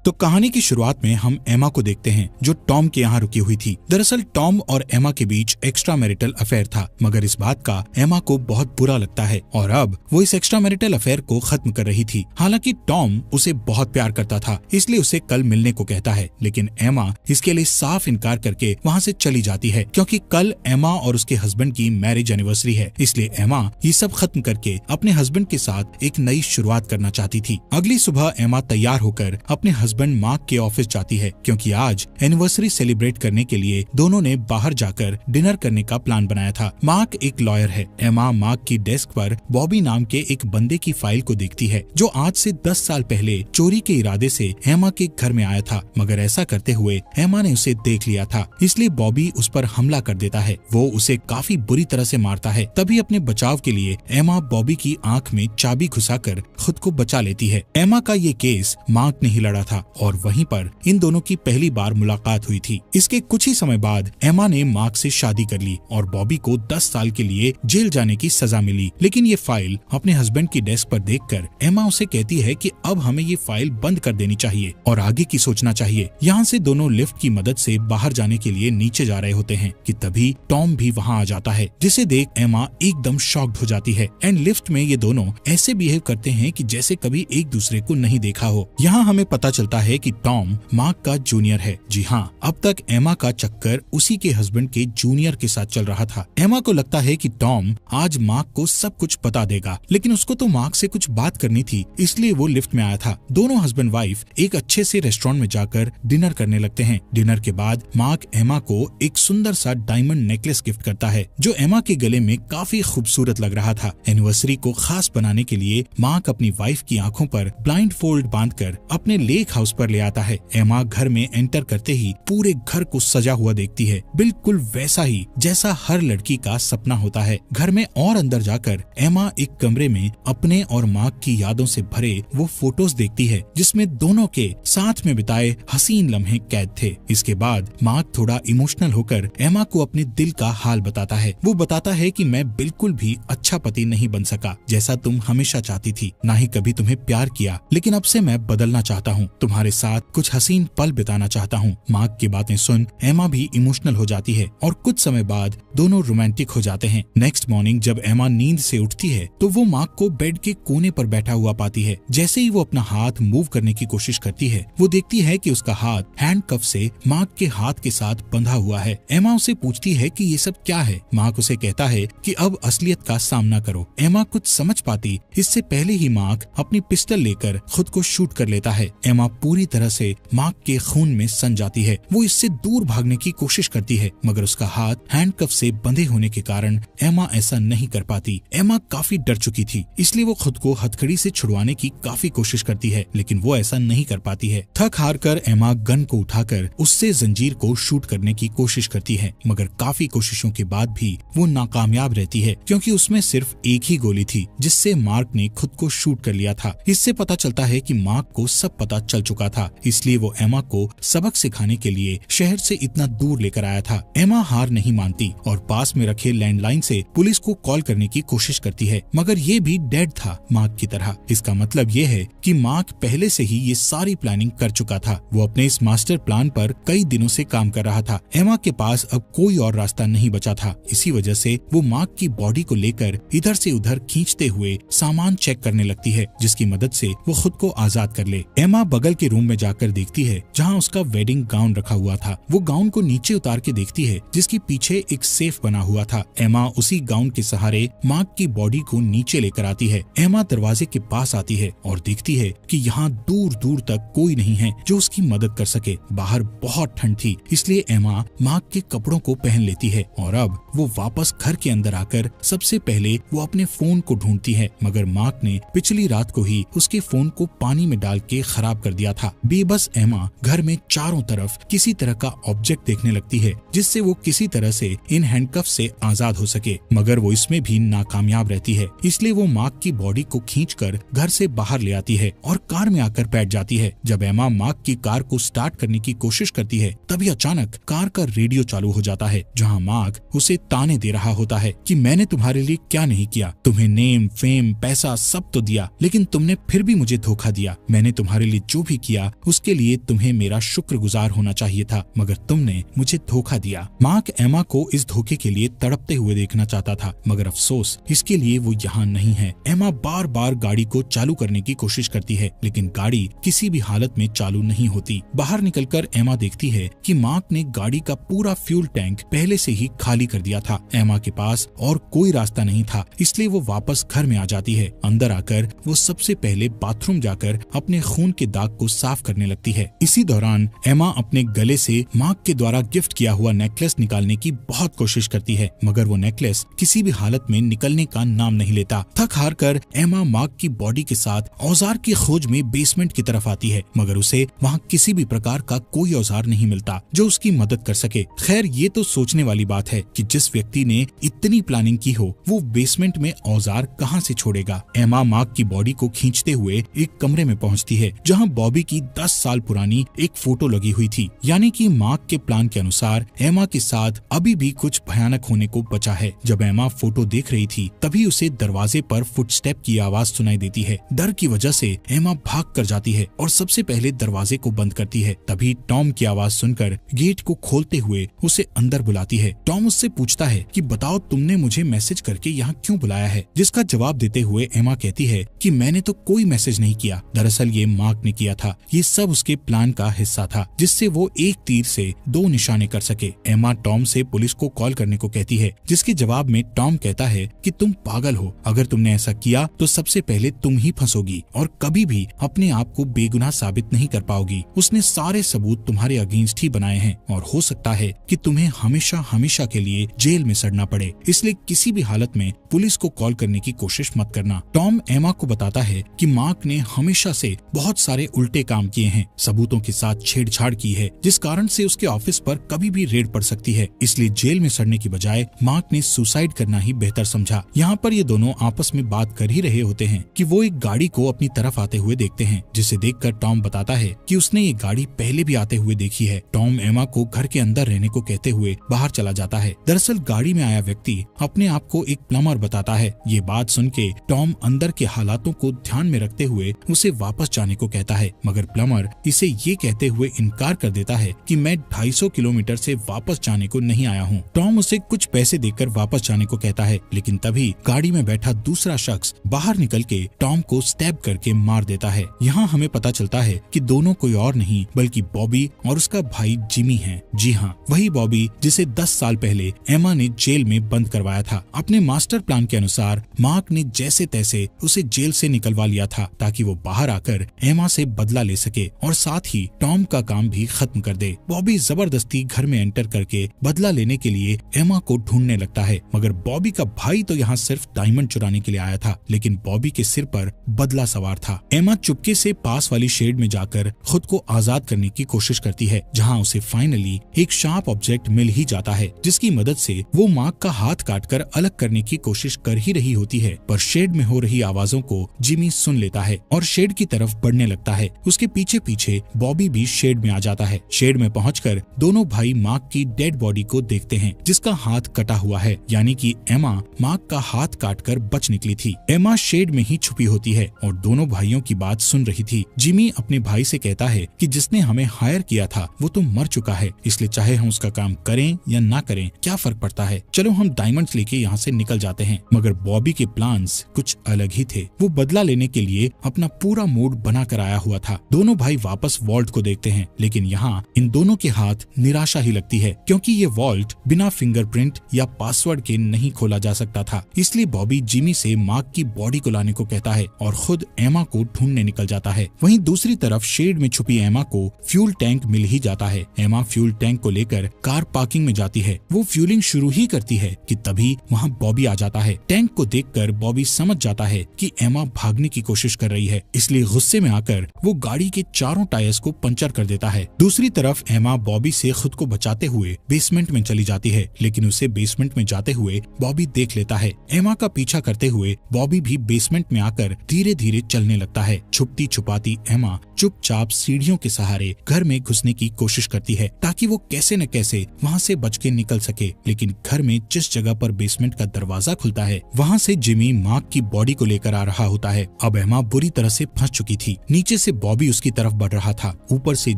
तो कहानी की शुरुआत में हम एमा को देखते हैं जो टॉम के यहाँ रुकी हुई थी। दरअसल टॉम और एमा के बीच एक्स्ट्रा मैरिटल अफेयर था, मगर इस बात का एमा को बहुत बुरा लगता है और अब वो इस एक्स्ट्रा मैरिटल अफेयर को खत्म कर रही थी। हालांकि टॉम उसे बहुत प्यार करता था, इसलिए उसे कल मिलने को कहता है, लेकिन एमा इसके लिए साफ इनकार करके वहाँ से चली जाती है क्योंकि कल एमा और उसके हस्बैंड की मैरिज एनिवर्सरी है। इसलिए एमा ये सब खत्म करके अपने हस्बैंड के साथ एक नई शुरुआत करना चाहती थी। अगली सुबह एमा तैयार होकर अपने हस्बैंड मार्क के ऑफिस जाती है क्योंकि आज एनिवर्सरी सेलिब्रेट करने के लिए दोनों ने बाहर जाकर डिनर करने का प्लान बनाया था। मार्क एक लॉयर है। एमा मार्क की डेस्क पर बॉबी नाम के एक बंदे की फाइल को देखती है जो आज से 10 साल पहले चोरी के इरादे से एमा के घर में आया था, मगर ऐसा करते हुए एमा ने उसे देख लिया था, इसलिए बॉबी उस पर हमला कर देता है। वो उसे काफी बुरी तरह से मारता है। तभी अपने बचाव के लिए एमा बॉबी की आंख में चाबी घुसाकर खुद को बचा लेती है। एमा का ये केस मार्क ने ही लड़ा था और वहीं पर इन दोनों की पहली बार मुलाकात हुई थी। इसके कुछ ही समय बाद एमा ने मार्क से शादी कर ली और बॉबी को 10 साल के लिए जेल जाने की सजा मिली। लेकिन ये फाइल अपने हस्बैंड की डेस्क पर देखकर एमा उसे कहती है कि अब हमें ये फाइल बंद कर देनी चाहिए और आगे की सोचना चाहिए। यहाँ से दोनों लिफ्ट की मदद से बाहर जाने के लिए नीचे जा रहे होते हैं कि तभी टॉम भी वहाँ आ जाता है, जिसे देख एमा एकदम शॉक्ड हो जाती है। एंड लिफ्ट में ये दोनों ऐसे बिहेव करते हैं कि जैसे कभी एक दूसरे को नहीं देखा हो। यहाँ हमें पता चलता है कि टॉम मार्क का जूनियर है। जी हाँ, अब तक एमा का चक्कर उसी के हस्बैंड के जूनियर के साथ चल रहा था। एमा को लगता है कि टॉम आज मार्क को सब कुछ बता देगा, लेकिन उसको तो मार्क से कुछ बात करनी थी, इसलिए वो लिफ्ट में आया था। दोनों हस्बैंड वाइफ एक अच्छे से रेस्टोरेंट में जाकर डिनर करने लगते हैं। डिनर के बाद मार्क एमा को एक सुंदर सा डायमंड नेकलेस गिफ्ट करता है जो एमा के गले में काफी खूबसूरत लग रहा था। एनिवर्सरी को खास बनाने के लिए मार्क अपनी वाइफ की आंखों पर ब्लाइंड फोल्ड बांधकर अपने लेक हाउस पर ले आता है। एमा घर में एंटर करते ही पूरे घर को सजा हुआ देखती है, बिल्कुल वैसा ही जैसा हर लड़की का सपना होता है। घर में और अंदर जाकर एमा एक कमरे में अपने और मार्क की यादों से भरे वो फोटोज देखती है जिसमें दोनों के साथ में बिताए हसीन लम्हे कैद थे। इसके बाद मार्क थोड़ा इमोशनल होकर एमा को अपने दिल का हाल बताता है। वो बताता है कि मैं बिल्कुल भी अच्छा पति नहीं बन सका जैसा तुम हमेशा चाहती थी, ना ही कभी तुम्हें प्यार किया, लेकिन अब से मैं बदलना चाहता हूँ, तुम्हारे साथ कुछ हसीन पल बिताना चाहता हूँ। मार्क की बातें सुन एमा भी इमोशनल हो जाती है और कुछ समय बाद दोनों रोमांटिक हो जाते हैं। नेक्स्ट मॉर्निंग जब एमा नींद से उठती है तो वो मार्क को बेड के कोने पर बैठा हुआ पाती है। जैसे ही वो अपना हाथ मूव करने की कोशिश करती है, वो देखती है कि उसका हाथ हैंडकफ से मार्क के हाथ के साथ बंधा हुआ है। एमा उसे पूछती है कि ये सब क्या है। मार्क उसे कहता है कि अब असलियत का सामना करो। एमा कुछ समझ पाती इससे पहले ही मार्क अपनी पिस्टल लेकर खुद को शूट कर लेता है। एमा पूरी तरह से मार्क के खून में सन जाती है। वो इससे दूर भागने की कोशिश करती है, मगर उसका हाथ हैंडकफ से बंधे होने के कारण एमा ऐसा नहीं कर पाती। एमा काफी डर चुकी थी, इसलिए वो खुद को हथकड़ी से छुड़वाने की काफी कोशिश करती है, लेकिन वो ऐसा नहीं कर पाती है। थक हार कर एमा गन को उठाकर उससे जंजीर को शूट करने की कोशिश करती है, मगर काफी कोशिशों के बाद भी वो नाकामयाब रहती है क्योंकि उसमें सिर्फ एक ही गोली थी जिससे मार्क ने खुद को शूट कर लिया था। इससे पता चलता है कि मार्क को सब पता चल चुका था, इसलिए वो एमा को सबक सिखाने के लिए शहर से इतना दूर लेकर आया था। एमा हार नहीं मानती और पास में रखे लैंडलाइन से पुलिस को कॉल करने की कोशिश करती है, मगर ये भी डेड था मार्क की तरह। इसका मतलब ये है कि मार्क पहले से ही ये सारी प्लानिंग कर चुका था। वो अपने इस मास्टर प्लान पर कई दिनों से काम कर रहा था। एमा के पास अब कोई और रास्ता नहीं बचा था। इसी वजह से वो मार्क की बॉडी को लेकर इधर से उधर खींचते हुए सामान चेक करने लगती है, जिसकी मदद से वो खुद को आजाद कर ले। एमा बगल के रूम में जाकर देखती है जहाँ उसका वेडिंग गाउन रखा हुआ था। वो गाउन को नीचे उतार के देखती है जिसके पीछे एक सेफ बना हुआ था। एमा उसी गाउन के सहारे मार्क की बॉडी को नीचे लेकर आती है। एमा दरवाजे के पास आती है और देखती है कि यहाँ दूर दूर तक कोई नहीं है जो उसकी मदद कर सके। बाहर बहुत ठंड थी, इसलिए एमा मार्क के कपड़ों को पहन लेती है और अब वो वापस घर के अंदर आकर सबसे पहले वो अपने फोन को ढूंढती है, मगर मार्क ने पिछली रात को ही उसके फोन को पानी में डाल के खराब कर दिया था। बेबस एमा घर में चारों तरफ किसी तरह का ऑब्जेक्ट देखने लगती है जिससे वो किसी तरह से इन हैंडकफ से आजाद हो सके, मगर वो इसमें भी नाकामयाब रहती है। इसलिए वो मार्क की बॉडी को खींचकर घर से बाहर ले आती है और कार में आकर बैठ जाती है। जब एमा मार्क की कार को स्टार्ट करने की कोशिश करती है, तभी अचानक कार का रेडियो चालू हो जाता है जहाँ मार्क उसे ताने दे रहा होता है कि मैंने तुम्हारे लिए क्या नहीं किया, तुम्हें नेम फेम पैसा सब तो दिया, लेकिन तुमने फिर भी मुझे धोखा दिया। मैंने तुम्हारे लिए जो भी भी किया उसके लिए तुम्हें मेरा शुक्रगुजार होना चाहिए था, मगर तुमने मुझे धोखा दिया। मार्क एमा को इस धोखे के लिए तड़पते हुए देखना चाहता था, मगर अफसोस इसके लिए वो यहाँ नहीं है। एमा बार बार गाड़ी को चालू करने की कोशिश करती है, लेकिन गाड़ी किसी भी हालत में चालू नहीं होती। बाहर निकलकर एमा देखती है कि मार्क ने गाड़ी का पूरा फ्यूल टैंक पहले से ही खाली कर दिया था। एमा के पास और कोई रास्ता नहीं था, इसलिए वो वापस घर में आ जाती है। अंदर आकर वो सबसे पहले बाथरूम जाकर अपने खून के दाग को साफ करने लगती है। इसी दौरान एमा अपने गले से मार्क के द्वारा गिफ्ट किया हुआ नेकलेस निकालने की बहुत कोशिश करती है, मगर वो नेकलेस किसी भी हालत में निकलने का नाम नहीं लेता। थक हार कर एमा मार्क की बॉडी के साथ औजार की खोज में बेसमेंट की तरफ आती है, मगर उसे वहाँ किसी भी प्रकार का कोई औजार नहीं मिलता जो उसकी मदद कर सके। खैर, ये तो सोचने वाली बात है कि जिस व्यक्ति ने इतनी प्लानिंग की हो वो बेसमेंट में औजार कहाँ से छोड़ेगा। एमा मार्क की बॉडी को खींचते हुए एक कमरे में पहुँचती है जहाँ बॉबी की 10 साल पुरानी एक फोटो लगी हुई थी, यानी कि मार्क के प्लान के अनुसार एमा के साथ अभी भी कुछ भयानक होने को बचा है। जब एमा फोटो देख रही थी तभी उसे दरवाजे पर फुटस्टेप की आवाज सुनाई देती है। डर की वजह से एमा भाग कर जाती है और सबसे पहले दरवाजे को बंद करती है। तभी टॉम की आवाज सुनकर गेट को खोलते हुए उसे अंदर बुलाती है। टॉम उससे पूछता है कि बताओ तुमने मुझे मैसेज करके यहाँ क्यों बुलाया है, जिसका जवाब देते हुए एमा कहती है कि मैंने तो कोई मैसेज नहीं किया, दरअसल ये मार्क ने किया था। ये सब उसके प्लान का हिस्सा था जिससे वो एक तीर से 2 निशाने कर सके। एमा टॉम से पुलिस को कॉल करने को कहती है, जिसके जवाब में टॉम कहता है कि तुम पागल हो, अगर तुमने ऐसा किया तो सबसे पहले तुम ही फंसोगी और कभी भी अपने आप को बेगुनाह साबित नहीं कर पाओगी। उसने सारे सबूत तुम्हारे अगेंस्ट ही बनाए हैं और हो सकता है कि तुम्हें हमेशा हमेशा के लिए जेल में सड़ना पड़े, इसलिए किसी भी हालत में पुलिस को कॉल करने की कोशिश मत करना। टॉम एमा को बताता है कि मार्क ने हमेशा से बहुत सारे उल्टे काम किए हैं, सबूतों के साथ छेड़छाड़ की है, जिस कारण से उसके ऑफिस पर कभी भी रेड पड़ सकती है, इसलिए जेल में सड़ने की बजाय मार्क ने सुसाइड करना ही बेहतर समझा। यहाँ पर ये दोनों आपस में बात कर ही रहे होते हैं कि वो एक गाड़ी को अपनी तरफ आते हुए देखते हैं, जिसे देखकर टॉम बताता है कि उसने ये गाड़ी पहले भी आते हुए देखी है। टॉम एमा को घर के अंदर रहने को कहते हुए बाहर चला जाता है। दरअसल गाड़ी में आया व्यक्ति अपने आप को एक प्लम्बर बताता है। ये बात सुन के टॉम अंदर के हालातों को ध्यान में रखते हुए उसे वापस जाने को कहता है, मगर प्लम्बर इसे ये कहते हुए इनकार कर देता है कि मैं 250 किलोमीटर से वापस जाने को नहीं आया हूँ। टॉम उसे कुछ पैसे देकर वापस जाने को कहता है, लेकिन तभी गाड़ी में बैठा दूसरा शख्स बाहर निकल के टॉम को स्टैब करके मार देता है। यहाँ हमें पता चलता है कि दोनों कोई और नहीं बल्कि बॉबी और उसका भाई जिमी है। जी हाँ, वही बॉबी जिसे 10 साल पहले एमा ने जेल में बंद करवाया था। अपने मास्टर प्लान के अनुसार मार्क ने जैसे तैसे उसे जेल से निकलवा लिया था ताकि वो बाहर आकर एमा से बदला ले सके और साथ ही टॉम का काम भी खत्म कर दे। बॉबी जबरदस्ती घर में एंटर करके बदला लेने के लिए एमा को ढूंढने लगता है, मगर बॉबी का भाई तो यहाँ सिर्फ डायमंड चुराने के लिए आया था, लेकिन बॉबी के सिर पर बदला सवार था। एमा चुपके से पास वाली शेड में जाकर खुद को आजाद करने की कोशिश करती है, जहाँ उसे फाइनली एक शार्प ऑब्जेक्ट मिल ही जाता है, जिसकी मदद से वो मार्क का हाथ काटकर अलग करने की कोशिश कर ही रही होती है। पर शेड में हो रही आवाजों को जिमी सुन लेता है और शेड की तरफ बढ़ने लगता है। उसके पीछे पीछे बॉबी भी शेड में आ जाता है। शेड में पहुंचकर दोनों भाई मार्क की डेड बॉडी को देखते हैं, जिसका हाथ कटा हुआ है, यानी कि एमा मार्क का हाथ काटकर बच निकली थी। एमा शेड में ही छुपी होती है और दोनों भाइयों की बात सुन रही थी। जिमी अपने भाई से कहता है कि जिसने हमें हायर किया था वो तो मर चुका है, इसलिए चाहे हम उसका काम करें या ना करें क्या फर्क पड़ता है, चलो हम डायमंड्स लेके यहाँ से निकल जाते हैं। मगर बॉबी के प्लान्स कुछ अलग ही थे। वो बदला लेने के लिए अपना पूरा मूड बना कर आया हुआ था। दोनों भाई वापस वॉल्ट को देखते हैं, लेकिन यहाँ इन दोनों के हाथ निराशा ही लगती है, क्योंकि ये वॉल्ट बिना फिंगरप्रिंट या पासवर्ड के नहीं खोला जा सकता था। इसलिए बॉबी जिमी से मार्क की बॉडी को लाने को कहता है और खुद एमा को ढूंढने निकल जाता है। वहीं दूसरी तरफ शेड में छुपी एमा को फ्यूल टैंक मिल ही जाता है। एमा फ्यूल टैंक को लेकर कार पार्किंग में जाती है। वो फ्यूलिंग शुरू ही करती है कि तभी वहाँ बॉबी आ जाता है। टैंक को देखकर बॉबी समझ जाता है कि एमा भागने की कोशिश कर रही है, इसलिए गुस्से में आकर वो गाड़ी के चारों टायर्स को पंचर कर देता है। दूसरी तरफ एमा बॉबी से खुद को बचाते हुए बेसमेंट में चली जाती है, लेकिन उसे बेसमेंट में जाते हुए बॉबी देख लेता है। एमा का पीछा करते हुए बॉबी भी बेसमेंट में आकर धीरे धीरे चलने लगता है। छुपती छुपाती एमा चुपचाप सीढ़ियों के सहारे घर में घुसने की कोशिश करती है ताकि वो कैसे न कैसे वहाँ से बच के निकल सके। लेकिन घर में जिस जगह पर बेसमेंट का दरवाजा खुलता है वहाँ से जिमी मार्क की बॉडी को लेकर आ रहा होता है। अब एमा बुरी तरह से फंस चुकी थी। नीचे से बॉबी उसकी तरफ बढ़ रहा था, ऊपर से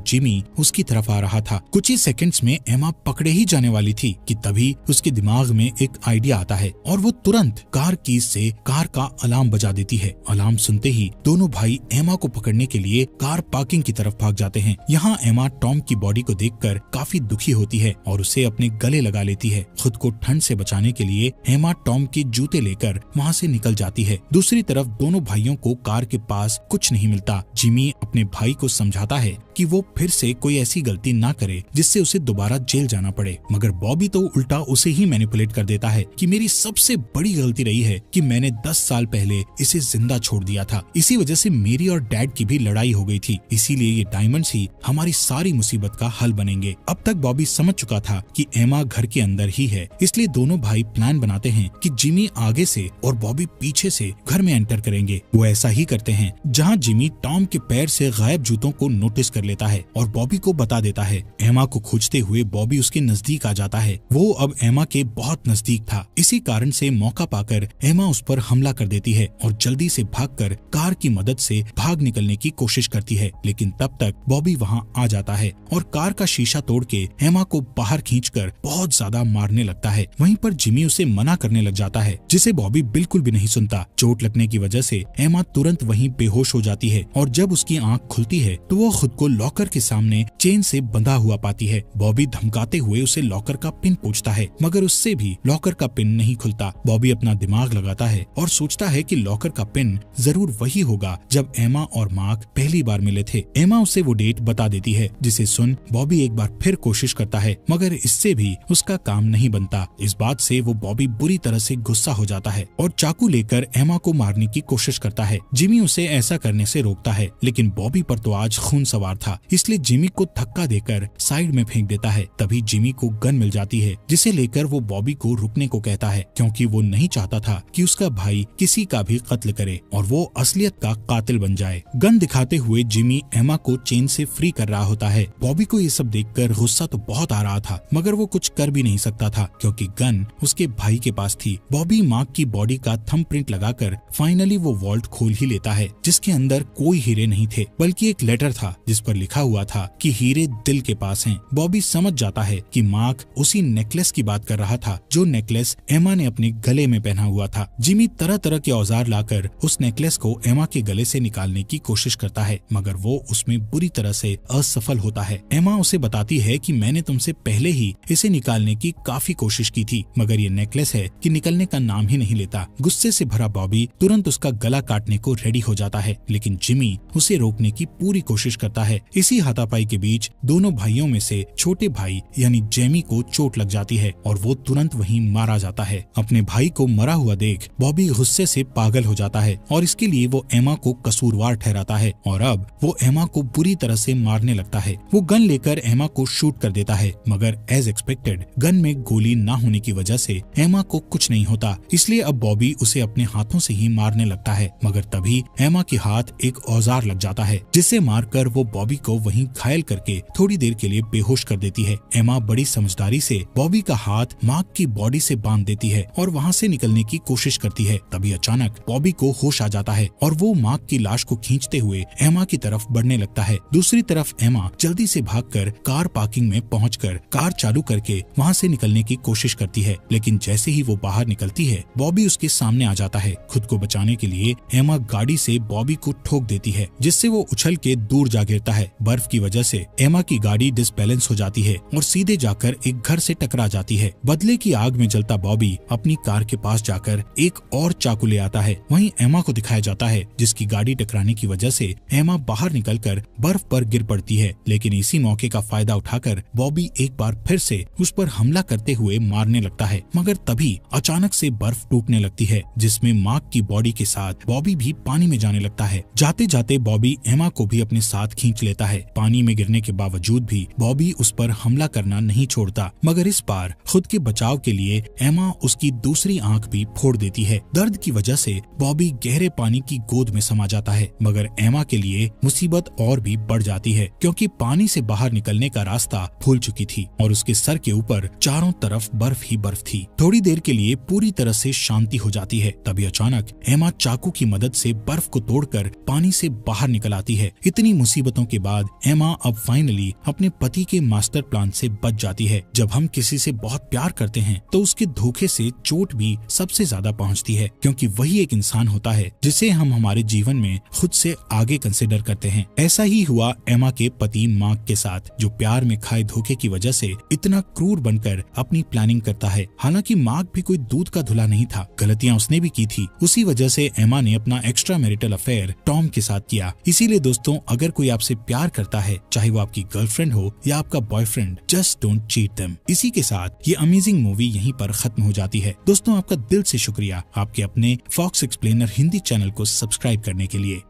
जिमी उसकी तरफ आ रहा था। कुछ ही सेकंड्स में एमा पकड़े ही जाने वाली थी कि तभी उसके दिमाग में एक आइडिया आता है और वो तुरंत कार कीज से कार का अलार्म बजा देती है। अलार्म सुनते ही दोनों भाई एमा को पकड़ने के लिए कार पार्किंग की तरफ भाग जाते हैं। यहाँ एमा टॉम की बॉडी को देखकर काफी दुखी होती है और उसे अपने गले लगा लेती है। खुद को ठंड से बचाने के लिए एमा टॉम के जूते लेकर वहाँ से निकल जाती है। दूसरी तरफ दोनों भाइयों को कार के पास कुछ नहीं मिलता। जिमी अपने भाई को समझाता है कि वो फिर से कोई ऐसी गलती ना करे जिससे उसे दोबारा जेल जाना पड़े, मगर बॉबी तो उल्टा उसे ही मैनिपुलेट कर देता है कि मेरी सबसे बड़ी गलती रही है कि मैंने 10 साल पहले इसे जिंदा छोड़ दिया था। इसी वजह से मेरी और डैड की भी लड़ाई हो गई थी, इसीलिए ये डायमंड्स ही हमारी सारी मुसीबत का हल बनेंगे। अब तक बॉबी समझ चुका था कि एमा घर के अंदर ही है, इसलिए दोनों भाई प्लान बनाते हैं कि जिमी आगे से और बॉबी पीछे से घर में एंटर करेंगे। वो ऐसा ही करते हैं। जहाँ जिमी टॉम के पैर से गायब जूतों को नोटिस कर लेता है और बॉबी को बता देता है। एमा को खोजते हुए बॉबी उसके नजदीक आ जाता है। वो अब एमा के बहुत नजदीक था, इसी कारण से मौका पाकर एमा उस पर हमला कर देती है और जल्दी से भागकर कार की मदद से भाग निकलने की कोशिश करती है। लेकिन तब तक बॉबी वहाँ आ जाता है और कार का शीशा तोड़ के एमा को बाहर खींचकर बहुत ज्यादा मारने लगता है। वहीं पर जिमी उसे मना करने लग जाता है, जिसे बॉबी बिल्कुल भी नहीं सुनता। चोट लगने की वजह से एमा तुरंत वहीं बेहोश हो जाती है और जब उसकी आंख खुलती है तो वो खुद को लॉकर के सामने चेन से बंधा हुआ पाती है। बॉबी धमकाते हुए उसे लॉकर का पिन पूछता है, मगर उससे भी लॉकर का पिन नहीं खुलता। बॉबी अपना दिमाग लगाता है और सोचता है कि लॉकर का पिन जरूर वही होगा जब एमा और मार्क पहली बार मिले थे। एमा उसे वो डेट बता देती है, जिसे सुन बॉबी एक बार फिर कोशिश करता है, मगर इससे भी उसका काम नहीं बनता। इस बात से वो बॉबी बुरी तरह से गुस्सा हो जाता है और चाकू लेकर एमा को मारने की कोशिश करता है। जिमी उसे ऐसा करने से रोकता है, लेकिन बॉबी पर तो आज खून सवार था, इसलिए जिमी को धक्का देकर साइड में फेंक देता है। तभी जिमी को गन मिल जाती है, जिसे लेकर वो बॉबी को रुकने को कहता है, क्योंकि वो नहीं चाहता था कि उसका भाई किसी का भी कत्ल करे और वो असलियत का कातिल बन जाए। गन दिखाते हुए जिमी एमा को चेन से फ्री कर रहा होता है। बॉबी को ये सब देखकर गुस्सा तो बहुत आ रहा था, मगर वो कुछ कर भी नहीं सकता था क्योंकि गन उसके भाई के पास थी। बॉबी मार्क की बॉडी का थंबप्रिंट लगाकर फाइनली वो वॉल्ट खोल ही लेता है, जिसके अंदर कोई हीरे नहीं थे, बल्कि एक लेटर था जिस पर लिखा हुआ था कि हीरे दिल के पास हैं। बॉबी समझ जाता है कि मार्क उसी नेकलेस की बात कर रहा था जो नेकलेस एमा ने अपने गले में पहना हुआ था। जिमी तरह तरह के औजार लाकर उस नेकलेस को एमा के गले से निकालने की कोशिश करता है, मगर वो उसमें बुरी तरह से असफल होता है। एमा उसे बताती है कि मैंने तुमसे पहले ही इसे निकालने की काफी कोशिश की थी, मगर ये नेकलेस है कि निकलने का नाम ही नहीं लेता। गुस्से से भरा बॉबी तुरंत उसका गला काटने को रेडी हो जाता है, लेकिन जिमी उसे रोकने की पूरी कोशिश करता है। इसी हाथापाई के बीच दोनों भाइयों में से छोटे भाई यानी जेमी को चोट लग जाती है और वो तुरंत वहीं मारा जाता है। अपने भाई को मरा हुआ देख बॉबी गुस्से से पागल हो जाता है और इसके लिए वो एमा को कसूरवार ठहराता है और अब वो एमा को बुरी तरह से मारने लगता है। वो गन लेकर एमा को शूट कर देता है, मगर एज एक्सपेक्टेड गन में गोली ना होने की वजह से एमा को कुछ नहीं होता, इसलिए अब बॉबी उसे अपने हाथों से ही मारने लगता है। मगर तभी एमा के हाथ एक औजार लग जाता है, जिसे मारकर वो बॉबी को वहीं घायल करके थोड़ी देर के लिए बेहोश कर देती है। एमा बड़ी समझदारी से बॉबी का हाथ मार्क की बॉडी से बांध देती है और वहाँ से निकलने की कोशिश करती है। तभी अचानक बॉबी को होश आ जाता है और वो मार्क की लाश को खींचते हुए एमा की तरफ बढ़ने लगता है। दूसरी तरफ एमा जल्दी से भागकर कार पार्किंग में पहुंचकर कार चालू करके वहाँ से निकलने की कोशिश करती है, लेकिन जैसे ही वो बाहर निकलती है बॉबी उसके सामने आ जाता है। खुद को बचाने के लिए एमा गाड़ी से बॉबी को ठोक देती है, जिससे वो उछल के दूर जा गिरता है। बर्फ की वजह से एमा की गाड़ी डिसबैलेंस हो जाती है और सीधे जाकर एक घर से टकरा जाती है। बदले की आग में जलता बॉबी अपनी कार के पास जाकर एक और चाकू ले आता है। वहीं एमा को दिखाया जाता है, जिसकी गाड़ी टकराने की वजह से एमा बाहर निकलकर बर्फ पर गिर पड़ती है, लेकिन इसी मौके का फायदा उठाकर बॉबी एक बार फिर से उस पर हमला करते हुए मारने लगता है। मगर तभी अचानक से बर्फ टूटने लगती है, जिसमें मार्क की बॉडी के साथ बॉबी भी पानी में जाने लगता है। जाते जाते बॉबी एमा को भी अपने साथ खींच लेता है। पानी में गिरने के बावजूद भी बॉबी उस पर हमला करना नहीं छोड़ता, मगर इस बार खुद के बचाव के लिए एमा उसकी दूसरी आंख भी फोड़ देती है। दर्द की वजह से बॉबी गहरे पानी की गोद में समा जाता है, मगर एमा के लिए मुसीबत और भी बढ़ जाती है क्योंकि पानी से बाहर निकलने का रास्ता भूल चुकी थी और उसके सर के ऊपर चारों तरफ बर्फ ही बर्फ थी। थोड़ी देर के लिए पूरी तरह से शांति हो जाती है, तभी अचानक एमा चाकू की मदद से बर्फ को तोड़कर पानी से बाहर निकल आती है। इतनी मुसीबतों के बाद एमा अब फाइनली अपने पति के मास्टर प्लान से बच जाती है। जब हम किसी से बहुत प्यार करते हैं तो उसके धोखे से चोट भी सबसे ज्यादा पहुंचती है, क्योंकि वही एक इंसान होता है जिसे हम हमारे जीवन में खुद से आगे कंसिडर करते हैं। ऐसा ही हुआ एमा के पति मार्क के साथ, जो प्यार में खाए धोखे की वजह से इतना क्रूर बनकर अपनी प्लानिंग करता है। हालांकि मार्क भी कोई दूध का धुला नहीं था, गलतियां उसने भी की थी। उसी वजह से एमा ने अपना एक्स्ट्रा मैरिटल अफेयर टॉम के साथ किया। इसीलिए दोस्तों, अगर कोई आपसे प्यार करता है, चाहे वो आपकी गर्लफ्रेंड हो या आपका boyfriend, just don't cheat them. इसी के साथ ये अमेजिंग मूवी यहीं पर खत्म हो जाती है। दोस्तों, आपका दिल से शुक्रिया आपके अपने फॉक्स एक्सप्लेनर हिंदी चैनल को सब्सक्राइब करने के लिए।